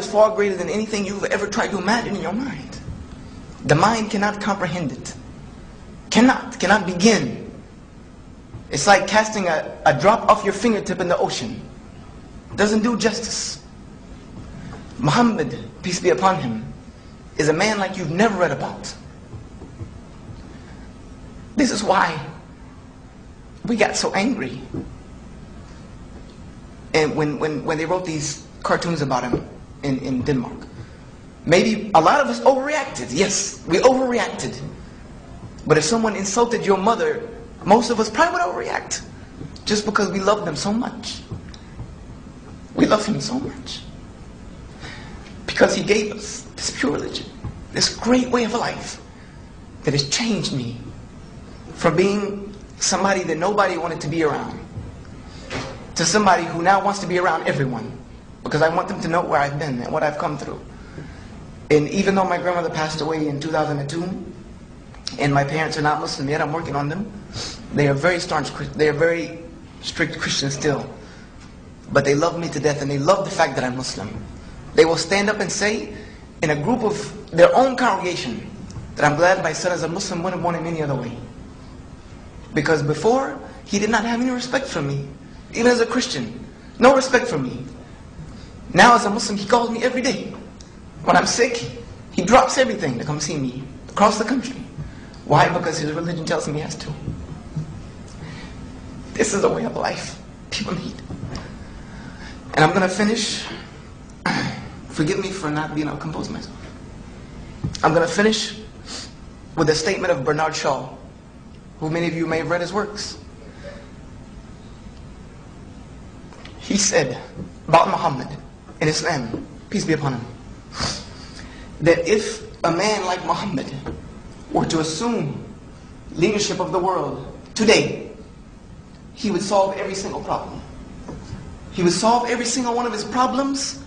is far greater than anything you've ever tried to imagine in your mind. The mind cannot comprehend it. Cannot begin. It's like casting a drop off your fingertip in the ocean. Doesn't do justice. Muhammad, peace be upon him, is a man like you've never read about. This is why we got so angry. And when they wrote these cartoons about him in Denmark, maybe a lot of us overreacted. Yes, we overreacted. But if someone insulted your mother, most of us probably would overreact. Just because we love them so much. We love him so much. Because he gave us this pure religion, this great way of life that has changed me from being somebody that nobody wanted to be around to somebody who now wants to be around everyone, because I want them to know where I've been and what I've come through. And even though my grandmother passed away in 2002, and my parents are not Muslim yet, I'm working on them. They are very staunch, they are very strict Christians still. But they love me to death, and they love the fact that I'm Muslim. They will stand up and say, in a group of their own congregation, that I'm glad my son is a Muslim, wouldn't have born him any other way. Because before, he did not have any respect for me. Even as a Christian, no respect for me. Now as a Muslim, he calls me every day. When I'm sick, he drops everything to come see me across the country. Why? Because his religion tells him he has to. This is a way of life people need. And I'm going to finish. Forgive me for not being able to compose myself. I'm going to finish with a statement of Bernard Shaw, who many of you may have read his works. He said about Muhammad in Islam, peace be upon him, that if a man like Muhammad were to assume leadership of the world today, he would solve every single problem. He would solve every single one of his problems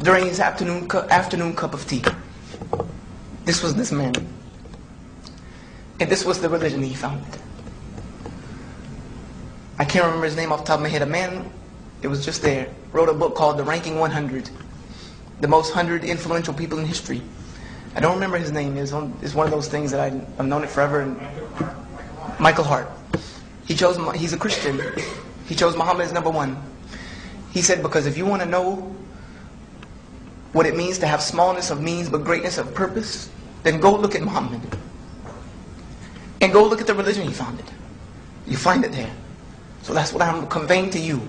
during his afternoon cup of tea. This was this man. And this was the religion he founded. I can't remember his name off the top of my head. A man, it was just there, wrote a book called The Ranking 100. The most 100 influential people in history. I don't remember his name. It's one of those things that I've known it forever. And Michael Hart. He's a Christian. He chose Muhammad as number one. He said, because if you want to know what it means to have smallness of means but greatness of purpose, then go look at Muhammad. And go look at the religion he founded. You find it there. So that's what I'm conveying to you.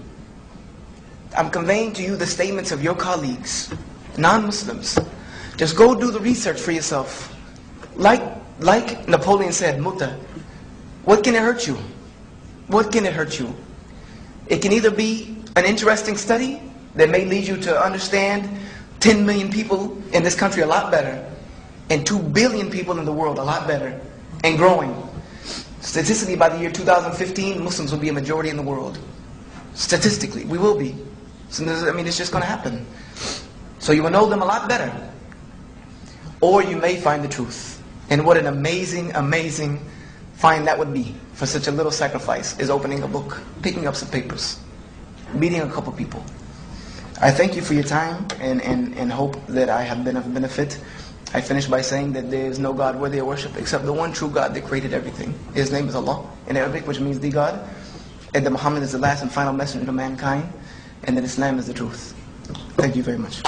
I'm conveying to you the statements of your colleagues, non-Muslims. Just go do the research for yourself. Like Napoleon said, Mutta, what can it hurt you? What can it hurt you? It can either be an interesting study that may lead you to understand 10 million people in this country a lot better, and 2 billion people in the world a lot better, and growing. Statistically, by the year 2015, Muslims will be a majority in the world. Statistically, we will be. So, it's just going to happen. So you will know them a lot better. Or you may find the truth. And what an amazing, amazing find that would be for such a little sacrifice, is opening a book, picking up some papers, meeting a couple people. I thank you for your time and hope that I have been of benefit. I finish by saying that there is no God worthy of worship except the one true God that created everything. His name is Allah in Arabic, which means the God. And that Muhammad is the last and final messenger to mankind. And that Islam is the truth. Thank you very much.